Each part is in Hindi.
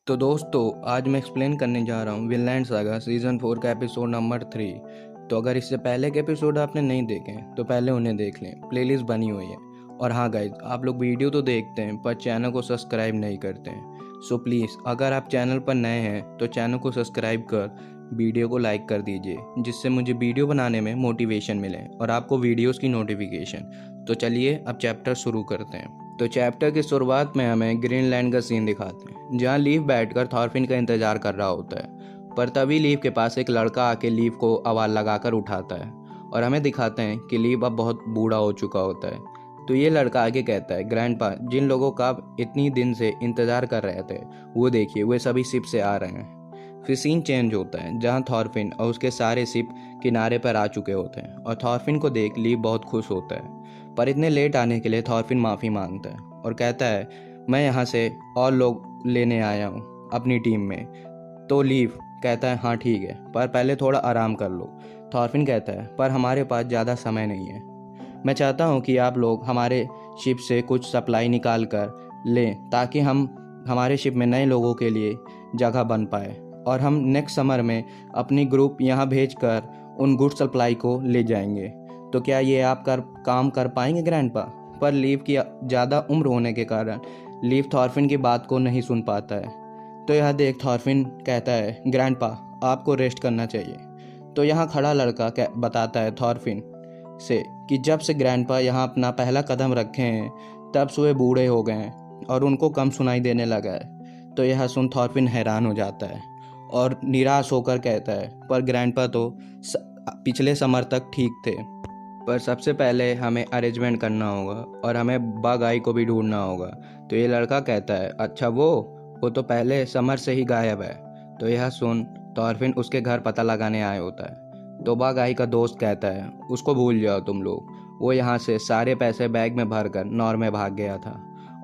तो दोस्तों आज मैं एक्सप्लेन करने जा रहा हूँ विनलैंड सागा सीज़न 4 का एपिसोड नंबर 3। तो अगर इससे पहले के एपिसोड आपने नहीं देखे तो पहले उन्हें देख लें, प्लेलिस्ट बनी हुई है। और हाँ गाइज, आप लोग वीडियो तो देखते हैं पर चैनल को सब्सक्राइब नहीं करते हैं। सो प्लीज़ अगर आप चैनल पर नए हैं तो चैनल को सब्सक्राइब कर वीडियो को लाइक कर दीजिए, जिससे मुझे वीडियो बनाने में मोटिवेशन मिले और आपको वीडियोज़ की नोटिफिकेशन। तो चलिए अब चैप्टर शुरू करते हैं। तो चैप्टर की शुरुआत में हमें ग्रीनलैंड का सीन दिखाते हैं, जहाँ लीफ बैठकर थॉरफिन का इंतजार कर रहा होता है। पर तभी लीफ के पास एक लड़का आके लीफ को आवाज़ लगाकर उठाता है और हमें दिखाते हैं कि लीफ अब बहुत बूढ़ा हो चुका होता है। तो ये लड़का आगे कहता है, ग्रैंडपा, जिन लोगों का आप इतनी दिन से इंतज़ार कर रहे थे वो देखिए, वे सभी शिप से आ रहे हैं। फिर सीन चेंज होता है, जहाँ थॉरफिन और उसके सारे शिप किनारे पर आ चुके होते हैं और थॉरफिन को देख लीफ बहुत खुश होता है। पर इतने लेट आने के लिए थॉरफिन माफ़ी मांगता है और कहता है, मैं यहाँ से और लोग लेने आया हूँ अपनी टीम में। तो लीफ कहता है, हाँ ठीक है, पर पहले थोड़ा आराम कर लो। थॉरफिन कहता है, पर हमारे पास ज़्यादा समय नहीं है। मैं चाहता हूँ कि आप लोग हमारे शिप से कुछ सप्लाई निकाल कर लें, ताकि हम हमारे शिप में नए लोगों के लिए जगह बन पाए और हम नेक्स्ट समर में अपनी ग्रुप यहाँ भेजकर उन गुड सप्लाई को ले जाएंगे। तो क्या ये आप काम कर पाएंगे ग्रैंडपा? पर लीफ की ज़्यादा उम्र होने के कारण लीफ थॉरफिन की बात को नहीं सुन पाता है। तो यह देख थॉरफिन कहता है, ग्रैंडपा आपको रेस्ट करना चाहिए। तो यहाँ खड़ा लड़का बताता है थॉरफिन से कि जब से ग्रैंडपा यहाँ अपना पहला कदम रखे हैं तब से वे बूढ़े हो गए हैं और उनको कम सुनाई देने लगा है। तो यह सुन थॉरफिन हैरान हो जाता है और निराश होकर कहता है, पर ग्रैंडपा तो पिछले समर तक ठीक थे। पर सबसे पहले हमें अरेंजमेंट करना होगा और हमें बग आई को भी ढूंढना होगा। तो ये लड़का कहता है, अच्छा वो तो पहले समर से ही गायब है। तो यह सुन थॉरफिन उसके घर पता लगाने आया होता है। तो बग आई का दोस्त कहता है, उसको भूल जाओ तुम लोग, वो यहाँ से सारे पैसे बैग में भर कर नॉर में भाग गया था।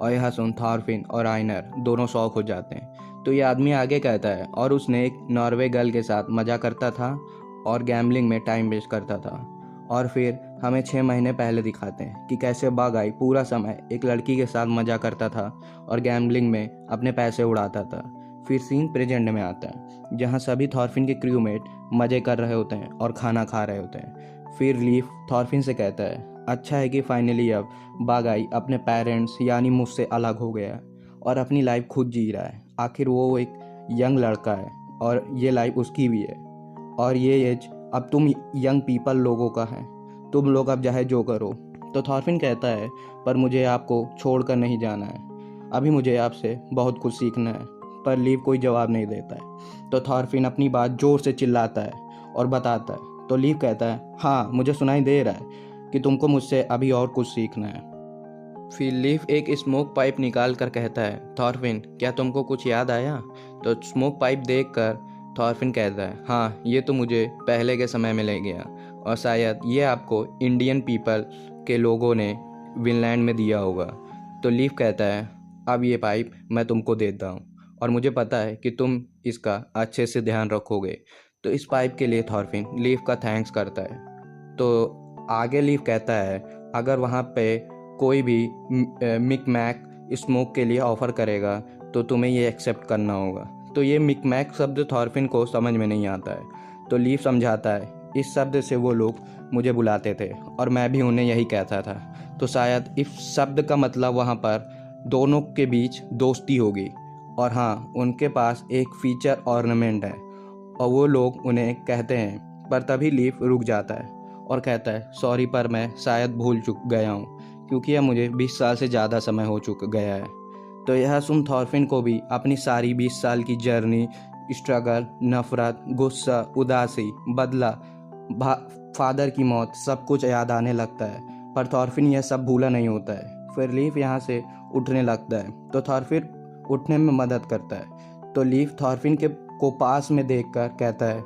और यह सुन थॉरफिन और आइनर दोनों शॉक हो जाते हैं। तो ये आदमी आगे कहता है, और उसने एक नॉर्वे गर्ल के साथ मजा करता था और गैम्बलिंग में टाइम वेस्ट करता था। और फिर हमें 6 महीने पहले दिखाते हैं कि कैसे बग आई पूरा समय एक लड़की के साथ मजा करता था और गैम्बलिंग में अपने पैसे उड़ाता था। फिर सीन प्रेजेंट में आता है, जहां सभी थॉरफिन के क्रूमेट मजे कर रहे होते हैं और खाना खा रहे होते हैं। फिर लीफ थॉरफिन से कहता है, अच्छा है कि फाइनली अब बग आई अपने पेरेंट्स यानी मुझसे अलग हो गया और अपनी लाइफ खुद जी रहा है। आखिर वो एक यंग लड़का है और ये लाइफ उसकी भी है, और ये एज अब तुम यंग पीपल लोगों का है, तुम लोग अब चाहे जो करो। तो थॉरफिन कहता है, पर मुझे आपको छोड़कर नहीं जाना है, अभी मुझे आपसे बहुत कुछ सीखना है। पर लीव कोई जवाब नहीं देता है। तो थॉरफिन अपनी बात जोर से चिल्लाता है और बताता है। तो लीव कहता है, हाँ मुझे सुनाई दे रहा है कि तुमको मुझसे अभी और कुछ सीखना है। फिर लीफ एक स्मोक पाइप निकाल कर कहता है, थॉरफिन क्या तुमको कुछ याद आया? तो स्मोक पाइप देखकर थॉरफिन कहता है, हाँ ये तो मुझे पहले के समय में ले गया और शायद ये आपको इंडियन पीपल के लोगों ने विनलैंड में दिया होगा। तो लीफ कहता है, अब ये पाइप मैं तुमको देता हूँ और मुझे पता है कि तुम इसका अच्छे से ध्यान रखोगे। तो इस पाइप के लिए थॉरफिन लीफ का थैंक्स करता है। तो आगे लीफ कहता है, अगर वहाँ पे कोई भी मिक मैक स्मोक के लिए ऑफ़र करेगा तो तुम्हें ये एक्सेप्ट करना होगा। तो ये मिक मैक शब्द थॉरफिन को समझ में नहीं आता है। तो लीफ समझाता है, इस शब्द से वो लोग मुझे बुलाते थे और मैं भी उन्हें यही कहता था। तो शायद इस शब्द का मतलब वहाँ पर दोनों के बीच दोस्ती होगी। और हाँ, उनके पास एक फीचर ऑर्नामेंट है और वो लोग उन्हें कहते हैं। पर तभी लीफ रुक जाता है और कहता है, सॉरी पर मैं शायद भूल चुक गया हूँ, क्योंकि यह मुझे 20 साल से ज़्यादा समय हो चुका गया है। तो यह सुन थॉरफिन को भी अपनी सारी 20 साल की जर्नी, स्ट्रगल, नफरत, गुस्सा, उदासी, बदला, फादर की मौत, सब कुछ याद आने लगता है। पर थॉरफिन यह सब भूला नहीं होता है। फिर लीफ यहाँ से उठने लगता है तो थॉरफिन उठने में मदद करता है। तो लीफ थॉरफिन को पास में देखकर कहता है,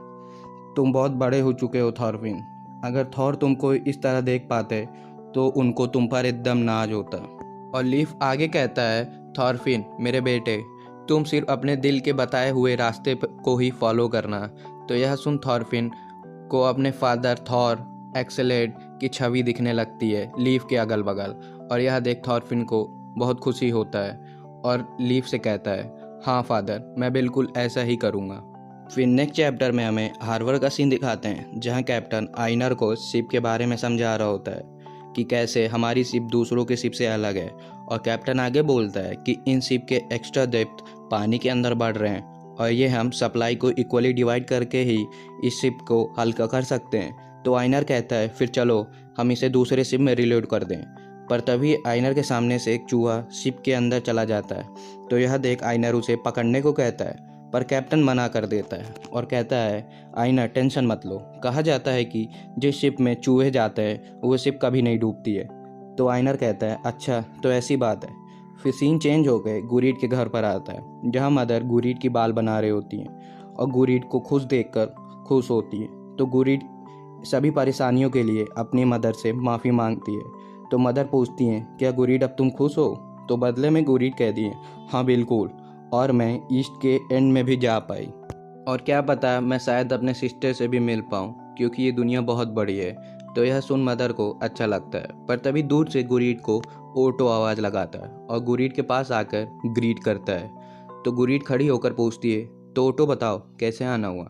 तुम बहुत बड़े हो चुके हो थॉरफिन, अगर थॉर तुमको इस तरह देख पाते तो उनको तुम पर एकदम नाज होता। और लीफ आगे कहता है, थॉरफिन मेरे बेटे, तुम सिर्फ अपने दिल के बताए हुए रास्ते को ही फॉलो करना। तो यह सुन थॉरफिन को अपने फादर थॉर एक्सेलेड की छवि दिखने लगती है लीफ के अगल बगल, और यह देख थॉरफिन को बहुत खुशी होता है और लीफ से कहता है, हाँ फादर, मैं बिल्कुल ऐसा ही करूँगा। फिर नेक्स्ट चैप्टर में हमें हार्बर का सीन दिखाते हैं जहाँ कैप्टन आइनर को शिप के बारे में समझा रहा होता है कि कैसे हमारी शिप दूसरों के शिप से अलग है। और कैप्टन आगे बोलता है कि इन शिप के एक्स्ट्रा डेप्थ पानी के अंदर बढ़ रहे हैं और ये हम सप्लाई को इक्वली डिवाइड करके ही इस शिप को हल्का कर सकते हैं। तो आइनर कहता है फिर चलो हम इसे दूसरे शिप में रिलोड कर दें। पर तभी आइनर के सामने से एक चूहा शिप के अंदर चला जाता है। तो यह देख आइनर उसे पकड़ने को कहता है, पर कैप्टन मना कर देता है और कहता है आइनर टेंशन मत लो, कहा जाता है कि जिस शिप में चूहे जाते हैं वो शिप कभी नहीं डूबती है। तो आइनर कहता है अच्छा तो ऐसी बात है। फिर सीन चेंज हो गए गुरीड के घर पर आता है जहाँ मदर गुरीड की बाल बना रही होती हैं और गुरीड को खुश देखकर खुश होती है। तो गुरीड सभी परेशानियों के लिए अपनी मदर से माफ़ी मांगती है। तो मदर पूछती हैं क्या गुरीड अब तुम खुश हो? तो बदले में गुरीड कह दिए हाँ बिल्कुल, और मैं ईस्ट के एंड में भी जा पाई और क्या पता मैं शायद अपने सिस्टर से भी मिल पाऊँ क्योंकि ये दुनिया बहुत बड़ी है। तो यह सुन मदर को अच्छा लगता है। पर तभी दूर से गुरीड को ओटो आवाज़ लगाता है और गुरीड के पास आकर ग्रीट करता है। तो गुरीड खड़ी होकर पूछती है तो ओटो बताओ कैसे आना हुआ?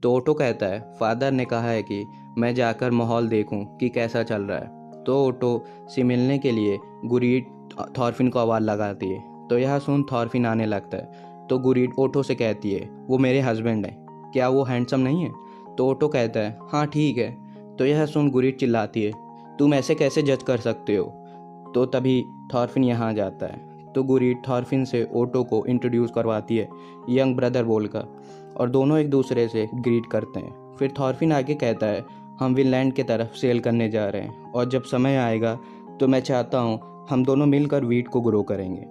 तो ओटो कहता है फादर ने कहा है कि मैं जाकर माहौल देखूं कि कैसा चल रहा है। तो ओटो से मिलने के लिए गुरीड थॉरफिन को आवाज़ लगाती है। तो यह सुन थॉरफिन आने लगता है। तो गुरीड ओटो से कहती है वो मेरे हस्बैंड हैं, क्या वो हैंडसम नहीं है? तो ओटो कहता है हाँ ठीक है। तो यह सुन गुरीड चिल्लाती है तुम ऐसे कैसे जज कर सकते हो? तो तभी थॉरफिन यहाँ आ जाता है। तो गुरीड थॉरफिन से ओटो को इंट्रोड्यूस करवाती है यंग ब्रदर बोलकर और दोनों एक दूसरे से ग्रीट करते हैं। फिर थॉरफिन आगे कहता है हम विनलैंड की तरफ सेल करने जा रहे हैं और जब समय आएगा तो मैं चाहता हूँ हम दोनों मिलकर वीट को ग्रो करेंगे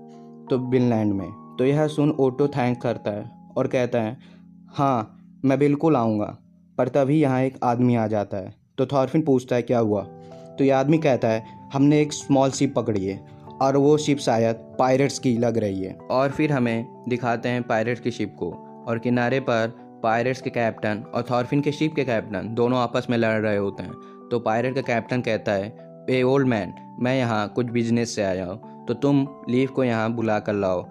तो विनलैंड में। तो यह सुन ओटो थैंक करता है और कहता है हाँ मैं बिल्कुल आऊँगा। पर तभी यहाँ एक आदमी आ जाता है। तो थॉरफिन पूछता है क्या हुआ? तो यह आदमी कहता है हमने एक स्मॉल शिप पकड़ी है और वो शिप शायद पायरेट्स की लग रही है। और फिर हमें दिखाते हैं पायरेट्स की शिप को और किनारे पर पायरेट्स के कैप्टन और थॉरफिन के शिप के कैप्टन दोनों आपस में लड़ रहे होते हैं। तो पायरेट का कैप्टन कहता है ए ओल्ड मैन, मैं यहाँ कुछ बिजनेस से आया हूँ तो तुम लीव को यहाँ बुला कर लाओ।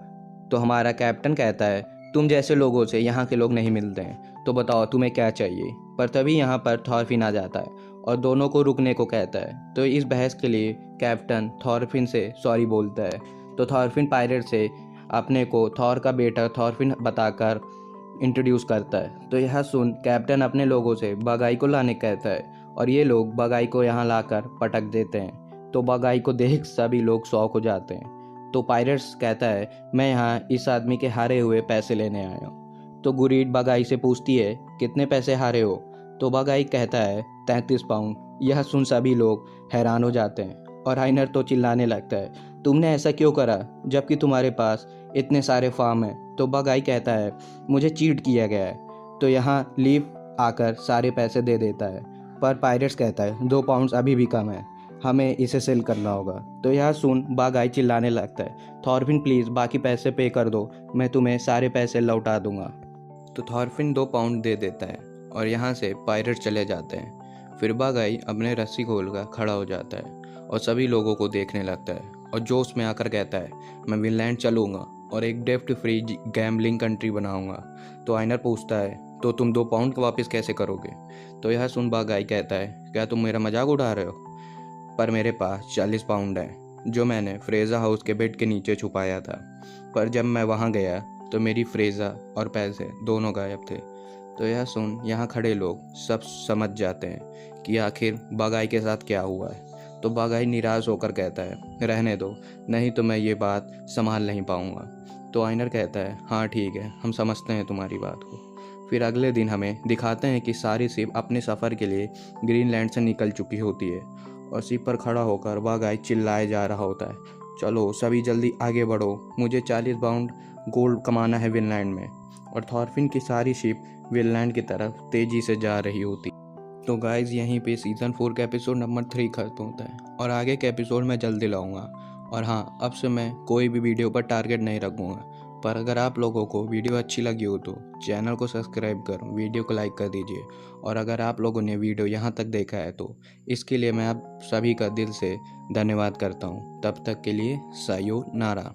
तो हमारा कैप्टन कहता है तुम जैसे लोगों से यहाँ के लोग नहीं मिलते हैं, तो बताओ तुम्हें क्या चाहिए? पर तभी यहाँ पर थॉरफिन आ जाता है और दोनों को रुकने को कहता है। तो इस बहस के लिए कैप्टन थॉरफिन से सॉरी बोलता है। तो थॉरफिन पायरेट से अपने को थॉर का बेटा थॉरफिन बताकर इंट्रोड्यूस करता है। तो यह सुन कैप्टन अपने लोगों से बगाई को लाने कहता है और ये लोग बगाई को यहाँ लाकर पटक देते हैं। तो बगाई को देख सभी लोग शॉक हो जाते हैं। तो पायरेट्स कहता है मैं यहाँ इस आदमी के हारे हुए पैसे लेने आया हूँ। तो गुरीड बगाई से पूछती है कितने पैसे हारे हो? तो बगाई कहता है 33 पाउंड। यह सुन सभी लोग हैरान हो जाते हैं और आइनर तो चिल्लाने लगता है तुमने ऐसा क्यों करा जबकि तुम्हारे पास इतने सारे फार्म हैं? तो बगाई कहता है मुझे चीट किया गया है। तो यहाँ लीव आकर सारे पैसे दे देता है। पर पायरेट्स कहता है 2 पाउंड अभी भी कम है, हमें इसे सेल करना होगा। तो यह सुन बगाई चिल्लाने लगता है थॉरफिन प्लीज़ बाकी पैसे पे कर दो, मैं तुम्हें सारे पैसे लौटा दूंगा। तो थॉरफिन 2 पाउंड दे देता है और यहाँ से पायरेट चले जाते हैं। फिर बगाई अपने रस्सी खोलकर खड़ा हो जाता है और सभी लोगों को देखने लगता है और जोश में आकर कहता है मैं विनलैंड चलूँगा और एक डेप्ट फ्री गैम्बलिंग कंट्री बनाऊँगा। तो आइनर पूछता है तो तुम 2 पाउंड को वापस कैसे करोगे? तो यह सुन बगाई कहता है क्या तुम मेरा मजाक उड़ा रहे हो? पर मेरे पास 40 पाउंड है जो मैंने फ्रेजा हाउस के बेड के नीचे छुपाया था, पर जब मैं वहाँ गया तो मेरी फ्रेजा और पैसे दोनों गायब थे। तो यह सुन यहाँ खड़े लोग सब समझ जाते हैं कि आखिर बगाई के साथ क्या हुआ है। तो बगाई निराश होकर कहता है रहने दो, नहीं तो मैं ये बात संभाल नहीं पाऊँगा। तो आइनर कहता है हाँ ठीक है, हम समझते हैं तुम्हारी बात को। फिर अगले दिन हमें दिखाते हैं कि सारी शिप अपने सफ़र के लिए ग्रीनलैंड से निकल चुकी होती है और शिप पर खड़ा होकर बगाई चिल्लाए जा रहा होता है चलो सभी जल्दी आगे बढ़ो, मुझे 40 पाउंड गोल्ड कमाना है विनलैंड में। और थॉरफिन की सारी शिप विनलैंड की तरफ तेज़ी से जा रही होती। तो गाइज यहीं पे सीज़न 4 का एपिसोड नंबर 3 खत्म होता है और आगे के एपिसोड मैं जल्दी लाऊंगा। और हाँ, अब से मैं कोई भी वीडियो पर टारगेट नहीं रखूँगा। पर अगर आप लोगों को वीडियो अच्छी लगी हो तो चैनल को सब्सक्राइब कर वीडियो को लाइक कर दीजिए। और अगर आप लोगों ने वीडियो यहाँ तक देखा है तो इसके लिए मैं आप सभी का दिल से धन्यवाद करता हूँ। तब तक के लिए सायोनारा।